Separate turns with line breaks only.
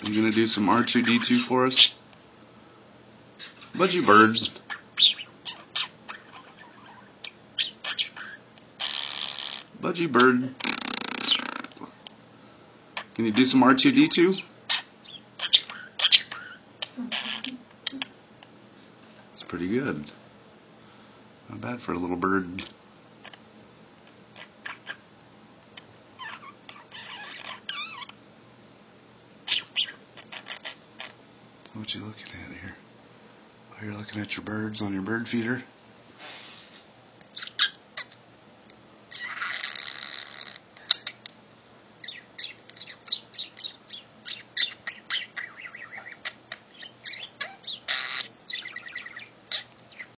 You gonna do some R2-D2 for us? Budgie bird. Budgie bird. Can you do some R2-D2? It's pretty good. Not bad for a little bird. What you looking at here? Oh, you're looking at your birds on your bird feeder?